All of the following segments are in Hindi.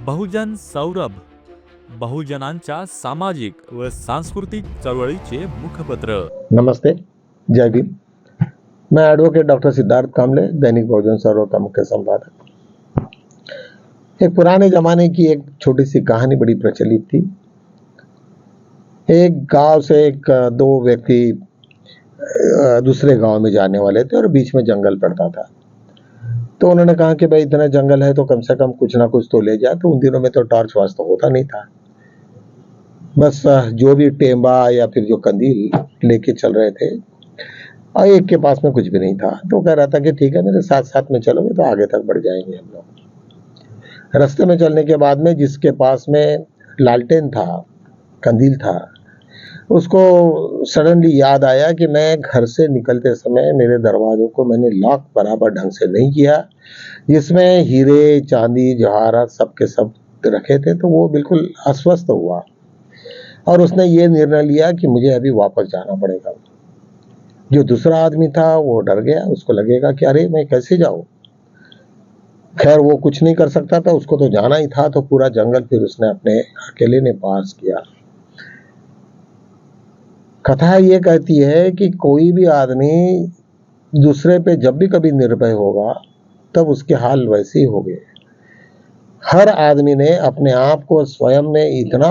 बहुजन सौरभ, बहुजनांच्या सामाजिक व सांस्कृतिक चळवळीचे मुखपत्र। नमस्ते, जय भीम। मैं एडवोकेट डॉक्टर सिद्धार्थ कामले, दैनिक बहुजन सौरभ का मुख्य संपादक। एक पुराने जमाने की एक छोटी सी कहानी बड़ी प्रचलित थी। एक गांव से दो व्यक्ति दूसरे गांव में जाने वाले थे और बीच में जंगल पड़ता था। तो उन्होंने कहा कि भाई इतना जंगल है तो कम से कम कुछ ना कुछ तो ले जाए। तो उन दिनों में तो टॉर्च वार्च तो होता नहीं था, बस जो भी टेम्बा या फिर जो कंदील लेके चल रहे थे, और एक के पास में कुछ भी नहीं था। तो कह रहा था कि ठीक है, मेरे साथ साथ में चलोगे तो आगे तक बढ़ जाएंगे हम लोग। रास्ते में चलने के बाद में जिसके पास में लालटेन था, कंदील था, उसको सडनली याद आया कि मैं घर से निकलते समय मेरे दरवाजों को मैंने लॉक बराबर ढंग से नहीं किया, जिसमें हीरे चांदी जवाहरात सब के सब रखे थे। तो वो बिल्कुल अस्वस्थ हुआ और उसने ये निर्णय लिया कि मुझे अभी वापस जाना पड़ेगा। जो दूसरा आदमी था वो डर गया, उसको लगेगा कि अरे मैं कैसे जाऊं। खैर वो कुछ नहीं कर सकता था, उसको तो जाना ही था। तो पूरा जंगल फिर उसने अपने अकेले ने पास किया। कथा ये कहती है कि कोई भी आदमी दूसरे पे जब भी कभी निर्भय होगा तब उसके हाल वैसे ही होंगे। हर आदमी ने अपने आप को स्वयं में इतना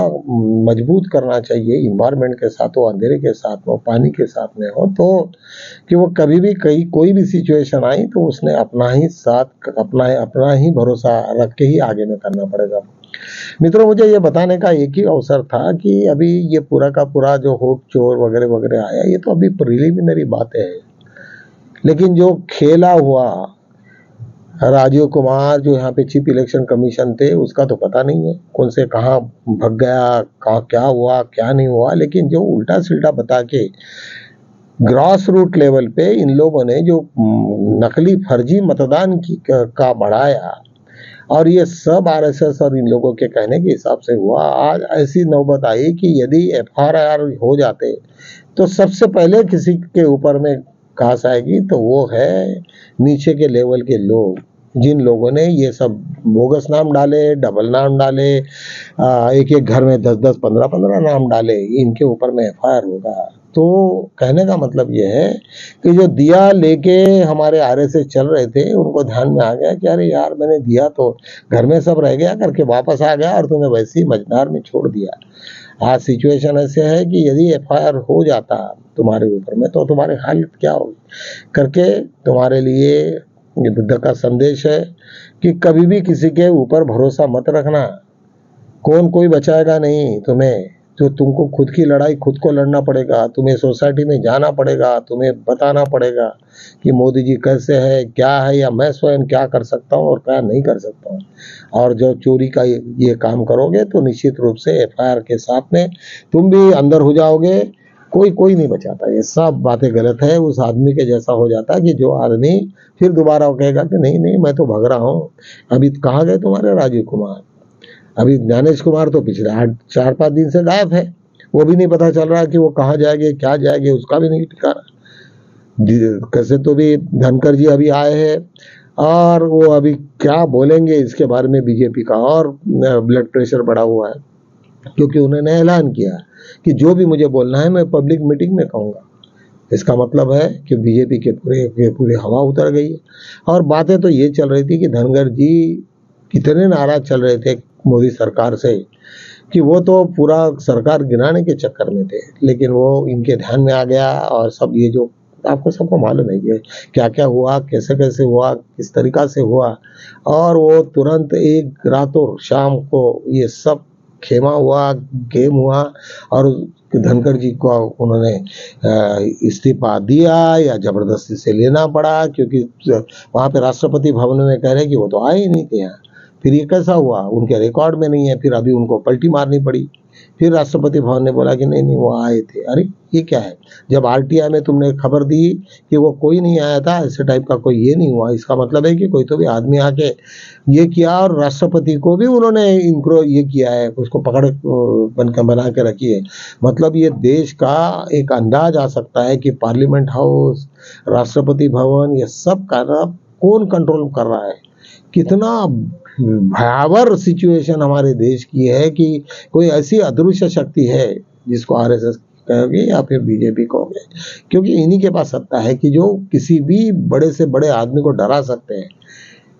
मजबूत करना चाहिए, इन्वायरमेंट के साथ हो, अंधेरे के साथ हो, पानी के साथ में हो, तो कि वो कभी भी कोई भी सिचुएशन आई तो उसने अपना ही साथ अपना ही भरोसा रख के ही आगे में करना पड़ेगा। मित्रों, मुझे ये बताने का एक ही अवसर था कि अभी ये पूरा का पूरा जो होट चोर वगैरह वगैरह आया, ये तो अभी प्रिलिमिनरी बातें हैं, लेकिन जो खेला हुआ राजीव कुमार जो यहाँ पे चीफ इलेक्शन कमीशन थे, उसका तो पता नहीं है कौन से कहाँ भग गया, कहाँ क्या हुआ क्या नहीं हुआ। लेकिन जो उल्टा सिल्टा बता के ग्रास रूट लेवल पे इन लोगों ने जो नकली फर्जी मतदान का बढ़ाया, और ये सब आरएसएस और इन लोगों के कहने के हिसाब से हुआ। आज ऐसी नौबत आई कि यदि एफआईआर हो जाते तो सबसे पहले किसी के ऊपर में कास आएगी, तो वो है नीचे के लेवल के लोग, जिन लोगों ने ये सब बोगस नाम डाले, डबल नाम डाले, एक एक घर में 10-10, 15-15 नाम डाले, इनके ऊपर में एफआईआर होगा। तो कहने का मतलब ये है कि जो दिया लेके हमारे आरएसएस चल रहे थे, उनको ध्यान में आ गया कि अरे यार, मैंने दिया तो घर में सब रह गया करके वापस आ गया और तुम्हें वैसे ही मझधार में छोड़ दिया। आज सिचुएशन ऐसे है कि यदि एफआईआर हो जाता तुम्हारे ऊपर में तो तुम्हारी हालत क्या होगी करके तुम्हारे लिए ये बुद्ध का संदेश है कि कभी भी किसी के ऊपर भरोसा मत रखना। कोई बचाएगा नहीं तुम्हें, तो तुमको खुद की लड़ाई खुद को लड़ना पड़ेगा। तुम्हें सोसाइटी में जाना पड़ेगा, तुम्हें बताना पड़ेगा कि मोदी जी कैसे है, क्या है, या मैं स्वयं क्या कर सकता हूँ और क्या नहीं कर सकता हूँ। और जो चोरी का ये काम करोगे तो निश्चित रूप से एफआईआर के साथ में तुम भी अंदर हो जाओगे। कोई नहीं बचाता। ये सब बातें गलत है। उस आदमी के जैसा हो जाता है कि जो आदमी फिर दोबारा कहेगा कि नहीं नहीं, मैं तो भाग रहा हूँ। अभी कहाँ गए तुम्हारे राजीव कुमार? अभी ज्ञानेश कुमार तो पिछले 4-5 दिन से गायब है। वो भी नहीं पता चल रहा कि वो कहाँ जाएंगे, क्या जाएंगे, उसका भी नहीं ठिकाना। कैसे तो भी धनखड़ जी अभी आए हैं और वो अभी क्या बोलेंगे इसके बारे में बीजेपी का और ब्लड प्रेशर बढ़ा हुआ है, क्योंकि उन्होंने ऐलान किया कि जो भी मुझे बोलना है मैं पब्लिक मीटिंग में कहूँगा। इसका मतलब है कि बीजेपी के पूरे हवा उतर गई है। और बातें तो ये चल रही थी कि धनखड़ जी कितने नाराज चल रहे थे मोदी सरकार से कि वो तो पूरा सरकार गिराने के चक्कर में थे, लेकिन वो इनके ध्यान में आ गया। और सब ये जो आपको सबको मालूम है ये क्या क्या हुआ, कैसे कैसे हुआ, किस तरीका से हुआ, और वो तुरंत एक रातों शाम को ये सब खेमा हुआ, गेम हुआ और धनखड़ जी को उन्होंने इस्तीफा दिया या जबरदस्ती से लेना पड़ा, क्योंकि वहाँ पे राष्ट्रपति भवन में कह रहे कि वो तो आए ही नहीं थे यहाँ। फिर ये कैसा हुआ, उनके रिकॉर्ड में नहीं है। फिर अभी उनको पलटी मारनी पड़ी। फिर राष्ट्रपति भवन ने बोला कि नहीं नहीं, वो आए थे। अरे ये क्या है? जब आरटीआई में तुमने खबर दी कि वो कोई नहीं आया था, ऐसे टाइप का कोई ये नहीं हुआ, इसका मतलब है कि कोई तो भी आदमी आके ये किया। और राष्ट्रपति को भी उन्होंने इनको ये किया है, उसको पकड़ बना के रखी है। मतलब ये देश का एक अंदाज आ सकता है कि पार्लियामेंट हाउस, राष्ट्रपति भवन, ये सब का कौन कंट्रोल कर रहा है। कितना भयावह सिचुएशन हमारे देश की है कि कोई ऐसी अदृश्य शक्ति है जिसको आरएसएस कहोगे या फिर बीजेपी कहोगे, क्योंकि इन्हीं के पास सत्ता है कि जो किसी भी बड़े से बड़े आदमी को डरा सकते हैं।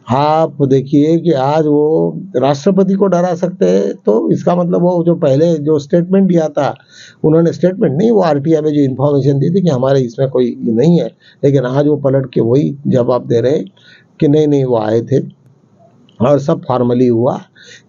आप देखिए कि आज वो राष्ट्रपति को डरा सकते हैं, तो इसका मतलब वो जो पहले जो स्टेटमेंट दिया था, उन्होंने स्टेटमेंट नहीं, वो आरटीआई में जो इन्फॉर्मेशन दी थी कि हमारे इसमें कोई नहीं है, लेकिन आज वो पलट के वही जवाब दे रहे कि नहीं नहीं वो आए थे और सब फॉर्मली हुआ।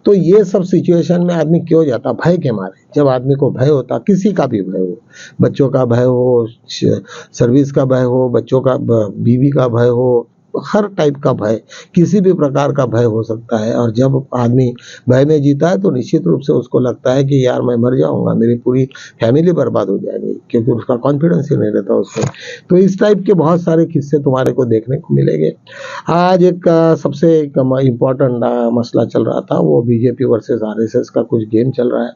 तो ये सब सिचुएशन में आदमी क्यों जाता? भय के मारे। जब आदमी को भय होता, किसी का भी भय हो, बच्चों का भय हो, सर्विस का भय हो, बच्चों का बीवी का भय हो, हर टाइप का भय, किसी भी प्रकार का भय हो सकता है। और जब आदमी भय में जीता है तो निश्चित रूप से उसको लगता है कि यार मैं मर जाऊंगा, मेरी पूरी फैमिली बर्बाद हो जाएगी, क्योंकि उसका कॉन्फिडेंस ही नहीं रहता उसमें। तो इस टाइप के बहुत सारे किस्से तुम्हारे को देखने को मिलेंगे। आज एक सबसे इम्पोर्टेंट मसला चल रहा था, वो बीजेपी वर्सेस आरएसएस का कुछ गेम चल रहा है।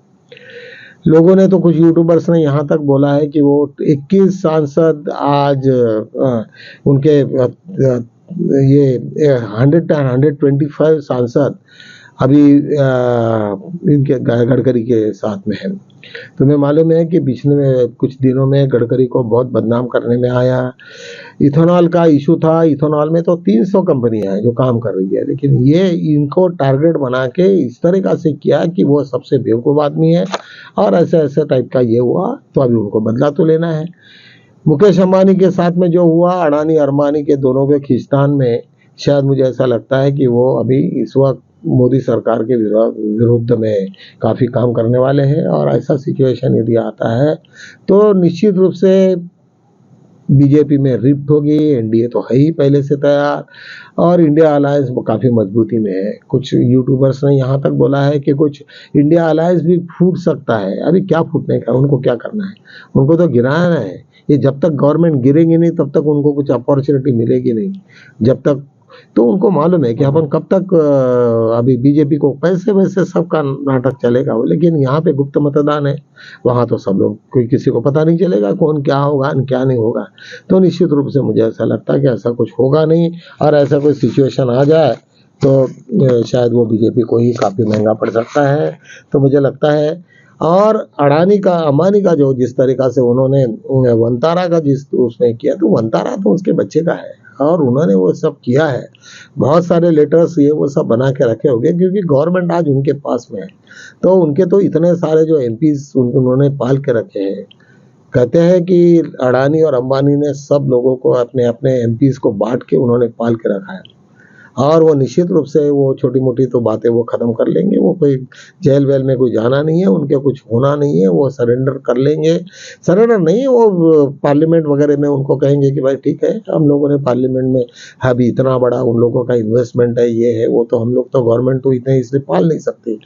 लोगों ने तो, कुछ यूट्यूबर्स ने यहाँ तक बोला है कि वो 21 सांसद आज उनके ये 125 सांसद अभी इनके गडकरी के साथ में है। तुम्हें मालूम है कि पिछले में कुछ दिनों में गडकरी को बहुत बदनाम करने में आया। इथेनॉल का इशू था, इथेनॉल में तो 300 कंपनियां हैं जो काम कर रही है, लेकिन ये इनको टारगेट बना के इस तरीका से किया कि वो सबसे बेवकूफ़ आदमी है और ऐसे ऐसे टाइप का ये हुआ, तो अभी उनको बदला तो लेना है। मुकेश अंबानी के साथ में जो हुआ, अडानी अरमानी के दोनों के खींचतान में, शायद मुझे ऐसा लगता है कि वो अभी इस वक्त मोदी सरकार के विरुद्ध में काफ़ी काम करने वाले हैं। और ऐसा सिचुएशन यदि आता है तो निश्चित रूप से बीजेपी में रिफ्ट होगी। एनडीए तो है ही पहले से तैयार, और इंडिया अलायंस काफ़ी मजबूती में है। कुछ यूट्यूबर्स ने यहाँ तक बोला है कि कुछ इंडिया अलायंस भी फूट सकता है। अभी क्या फूटने का, उनको क्या करना है? उनको तो गिराना है। ये जब तक गवर्नमेंट गिरेगी नहीं तब तक उनको कुछ अपॉर्चुनिटी मिलेगी नहीं। जब तक, तो उनको मालूम है कि अपन कब तक अभी बीजेपी को पैसे वैसे सबका नाटक चलेगा। लेकिन यहाँ पे गुप्त मतदान है, वहाँ तो सब लोग, कोई किसी को पता नहीं चलेगा कौन क्या होगा क्या नहीं होगा। तो निश्चित रूप से मुझे ऐसा लगता है कि ऐसा कुछ होगा नहीं, और ऐसा कोई सिचुएशन आ जाए तो शायद वो बीजेपी को ही काफ़ी महंगा पड़ सकता है। तो मुझे लगता है, और अडानी का, अंबानी का जो जिस तरीका से उन्होंने वंतारा का जिस उसमें किया, तो वंतारा तो उसके बच्चे का है और उन्होंने वो सब किया है। बहुत सारे लेटर्स ये वो सब बना के रखे होंगे, क्योंकि गवर्नमेंट आज उनके पास में है। तो उनके तो इतने सारे जो एमपीज उन्होंने पाल के रखे हैं। कहते हैं कि अडानी और अंबानी ने सब लोगों को, अपने अपने एमपीज को बांट के उन्होंने पाल के रखा है। और वो निश्चित रूप से वो छोटी मोटी तो बातें वो ख़त्म कर लेंगे। वो कोई जेल वेल में कोई जाना नहीं है, उनके कुछ होना नहीं है, वो सरेंडर कर लेंगे। सरेंडर नहीं, वो पार्लियामेंट वगैरह में उनको कहेंगे कि भाई ठीक है, हम लोगों ने पार्लियामेंट में अभी इतना बड़ा उन लोगों का इन्वेस्टमेंट है, ये है वो, तो हम लोग तो गवर्नमेंट तो इतने इसलिए पाल नहीं सकते।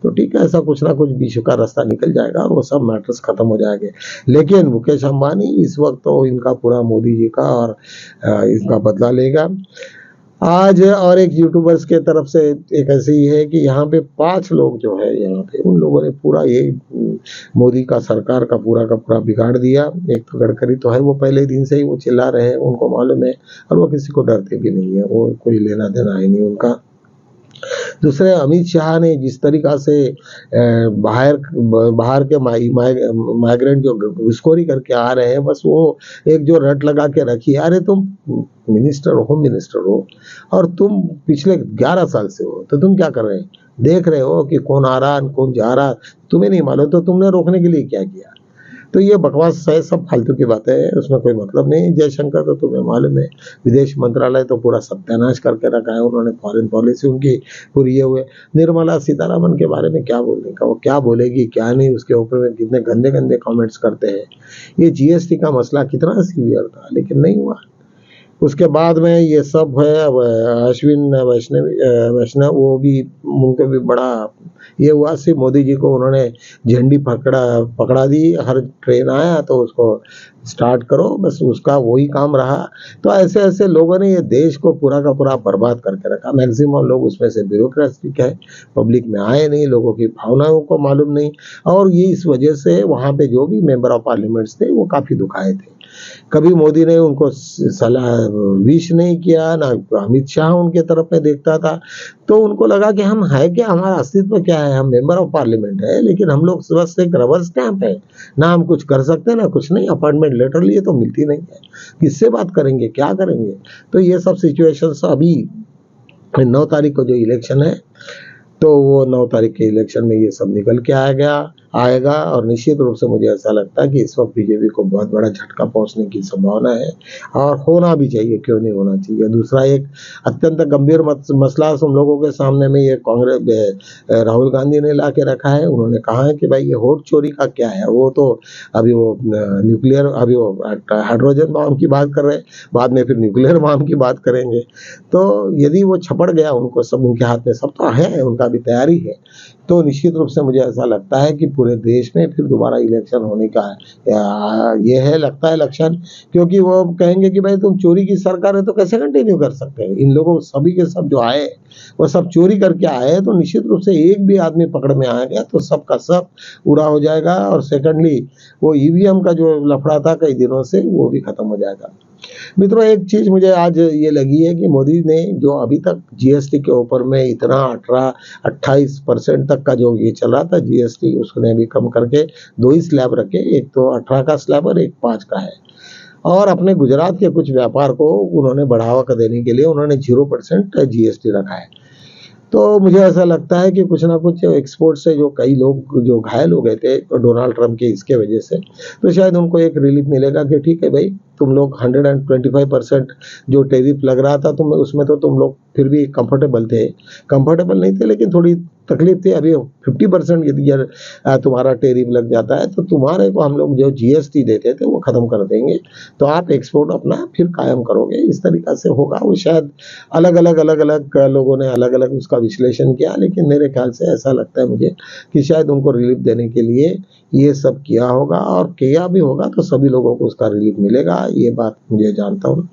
तो ठीक है, ऐसा कुछ ना कुछ बीच का रास्ता निकल जाएगा और वो सब मैटर्स ख़त्म हो जाएंगे। लेकिन मुकेश अंबानी इस वक्त तो इनका पूरा मोदी जी का और इसका बदला लेगा आज। और एक यूट्यूबर्स के तरफ से एक ऐसे ही है कि यहाँ पे 5 लोग जो है, यहाँ पे उन लोगों ने पूरा ये मोदी का सरकार का पूरा बिगाड़ दिया। एक तो गडकरी तो है, वो पहले दिन से ही वो चिल्ला रहे हैं, उनको मालूम है, और वो किसी को डरते भी नहीं है, वो कोई लेना देना है नहीं उनका। दूसरे, अमित शाह ने जिस तरीका से बाहर के माइग्रेंट जो घुसखोरी करके आ रहे हैं, बस वो एक जो रट लगा के रखी है, अरे तुम मिनिस्टर हो, होम मिनिस्टर हो, और तुम पिछले 11 साल से हो, तो तुम क्या कर रहे हैं? देख रहे हो कि कौन आ रहा कौन जा रहा, तुम्हें नहीं मालूम, तो तुमने रोकने के लिए क्या किया? तो ये बकवास है, सब फालतू की बातें हैं, उसमें कोई मतलब नहीं। जयशंकर तो तुम्हें मालूम है, विदेश मंत्रालय तो पूरा सत्यानाश करके रखा है उन्होंने, फॉरेन पॉलिसी उनकी पूरी ये हुए। निर्मला सीतारमण के बारे में क्या बोलने का, वो क्या बोलेगी क्या नहीं, उसके ऊपर में कितने गंदे गंदे कमेंट्स करते हैं। ये जीएसटी का मसला कितना सीवियर था, लेकिन नहीं हुआ। उसके बाद में ये सब है, अश्विन वैष्णव वो भी, उनको भी बड़ा ये हुआ। सिर्फ मोदी जी को उन्होंने झंडी पकड़ा दी, हर ट्रेन आया तो उसको स्टार्ट करो, बस उसका वही काम रहा। तो ऐसे ऐसे लोगों ने ये देश को पूरा का पूरा बर्बाद करके रखा। मैक्सिमम लोग उसमें से ब्यूरोक्रेटिक है, पब्लिक में आए नहीं, लोगों की भावनाओं को मालूम नहीं, और ये इस वजह से वहाँ पे जो भी मेंबर ऑफ पार्लियामेंट्स थे वो काफ़ी दुखाए थे। कभी मोदी ने उनको सलाह विश नहीं किया, ना अमित शाह उनके तरफ में देखता था। तो उनको लगा कि हम है क्या, हमारा अस्तित्व क्या है, हम मेंबर ऑफ पार्लियामेंट है, लेकिन हम लोग बस एक रबर स्टैंप है, ना हम कुछ कर सकते ना कुछ नहीं, अपॉइंटमेंट लेटर लिए तो मिलती नहीं है, किससे बात करेंगे, क्या करेंगे। तो ये सब सिचुएशंस अभी 9 तारीख को जो इलेक्शन है, तो वो 9 तारीख के इलेक्शन में ये सब निकल के आएगा और निश्चित रूप से मुझे ऐसा लगता है कि इस वक्त बीजेपी को बहुत बड़ा झटका पहुंचने की संभावना है और होना भी चाहिए, क्यों नहीं होना चाहिए। दूसरा एक अत्यंत गंभीर मसला हम लोगों के सामने में ये कांग्रेस राहुल गांधी ने ला के रखा है। उन्होंने कहा है कि भाई ये वोट चोरी का क्या है, वो तो अभी वो न्यूक्लियर, अभी वो हाइड्रोजन बम की बात कर रहे हैं, बाद में फिर न्यूक्लियर बम की बात करेंगे। तो यदि वो छपड़ गया, उनको सब उनके हाथ में सब तो है, उनका भी तैयारी है, तो निश्चित रूप से मुझे ऐसा लगता है कि पूरे देश में फिर दोबारा इलेक्शन होने का ये है, लगता है लक्षण, क्योंकि वो कहेंगे कि भाई तुम चोरी की सरकार है तो कैसे कंटिन्यू कर सकते हैं। इन लोगों सभी के सब जो आए वो सब चोरी करके आए, तो निश्चित रूप से एक भी आदमी पकड़ में आ गया तो सब का सब पूरा हो जाएगा। और सेकंडली वो ईवीएम का जो लफड़ा था कई दिनों से, वो भी खत्म हो जाएगा। मित्रों, एक चीज मुझे आज ये लगी है कि मोदी ने जो अभी तक जीएसटी के ऊपर में इतना 18-28% तक का जो ये चल रहा था जीएसटी, उसने भी कम करके 2 ही स्लैब रखे, एक तो 18 का स्लैब और एक 5 का है। और अपने गुजरात के कुछ व्यापार को उन्होंने बढ़ावा देने के लिए उन्होंने 0% जीएसटी रखा है। तो मुझे ऐसा लगता है कि कुछ ना कुछ एक्सपोर्ट से जो कई लोग जो घायल हो गए थे डोनाल्ड ट्रंप के इसके वजह से, तो शायद उनको एक रिलीफ मिलेगा कि ठीक है भाई, तुम लोग 125% जो टैरिफ लग रहा था तुम्हें, उसमें तो तुम लोग फिर भी कंफर्टेबल नहीं थे, लेकिन थोड़ी तकलीफ थी। अभी 50% यदि तुम्हारा टैरिफ लग जाता है तो तुम्हारे को हम लोग जो जीएसटी देते थे वो खत्म कर देंगे, तो आप एक्सपोर्ट अपना फिर कायम करोगे। इस तरीका से होगा। वो शायद अलग अलग लोगों ने अलग अलग उसका विश्लेषण किया, लेकिन मेरे ख्याल से ऐसा लगता है मुझे कि शायद उनको रिलीफ देने के लिए ये सब किया होगा, और किया भी होगा तो सभी लोगों को उसका रिलीफ मिलेगा, ये बात मुझे जानता हूँ।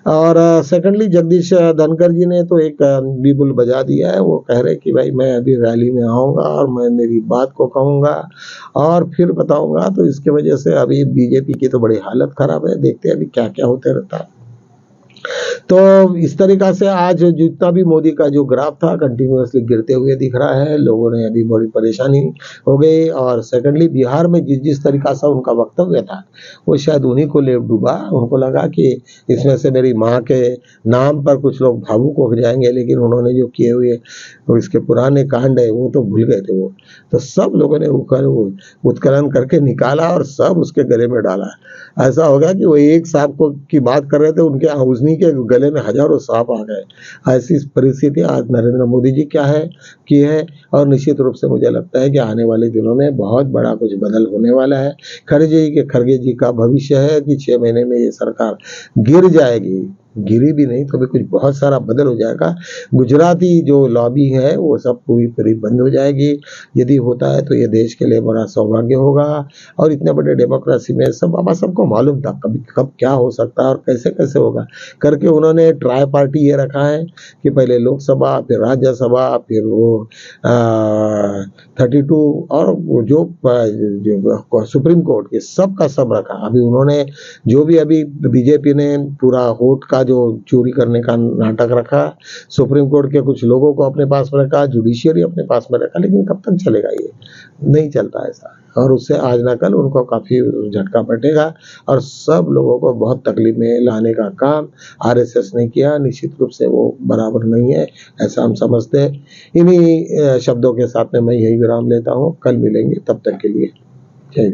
और सेकंडली जगदीश धनखड़ जी ने तो एक बिगुल बजा दिया है। वो कह रहे कि भाई मैं अभी रैली में आऊँगा और मैं मेरी बात को कहूँगा और फिर बताऊँगा। तो इसके वजह से अभी बीजेपी की तो बड़ी हालत खराब है। देखते हैं अभी क्या क्या होते रहता है। तो इस तरीका से आज जितना भी मोदी का जो ग्राफ था कंटिन्यूअसली गिरते हुए दिख रहा है। लोगों ने अभी बड़ी परेशानी हो गई। और सेकंडली बिहार में जिस तरीका से उनका वक्तव्य था वो शायद उन्हीं को ले डूबा। उनको लगा कि इसमें से मेरी माँ के नाम पर कुछ लोग भावुक हो जाएंगे, लेकिन उन्होंने जो किए हुए इसके पुराने कांड है वो तो भूल गए थे। वो तो सब लोगों ने उत्खनन करके निकाला और सब उसके गले में डाला। ऐसा हो गया कि वो एक सांप को की बात कर रहे थे, उनके उन्हीं के गले में हजारों सांप आ गए। ऐसी परिस्थिति आज नरेंद्र मोदी जी क्या है की है। और निश्चित रूप से मुझे लगता है कि आने वाले दिनों में बहुत बड़ा कुछ बदल होने वाला है। खड़गे जी का भविष्य है कि 6 महीने में ये सरकार गिर जाएगी। गिरी भी नहीं तो भी कुछ बहुत सारा बदल हो जाएगा। गुजराती जो लॉबी है वो सब पूरी बंद हो जाएगी। यदि होता है तो ये देश के लिए बड़ा सौभाग्य होगा। और इतने बड़े डेमोक्रेसी में सबको मालूम था कब क्या हो सकता है और कैसे कैसे होगा करके उन्होंने ट्राई पार्टी ये रखा है कि पहले लोकसभा, फिर राज्यसभा, फिर वो 32 और वो जो सुप्रीम कोर्ट के सब का सब रखा। अभी उन्होंने जो भी अभी बीजेपी ने पूरा वोट का जो चोरी करने का नाटक रखा, सुप्रीम कोर्ट के कुछ लोगों को अपने पास में रखा, जुडिशियरी अपने पास में रखा, लेकिन कब तक चलेगा? ये नहीं चलता ऐसा। और उससे आज ना कल उनको काफी झटका बैठेगा और सब लोगों को बहुत तकलीफ में लाने का काम आरएसएस ने किया। निश्चित रूप से वो बराबर नहीं है, ऐसा हम समझते हैं। इन्हीं शब्दों के साथ में मैं यही विराम लेता हूँ। कल मिलेंगे, तब तक के लिए जय हिंद।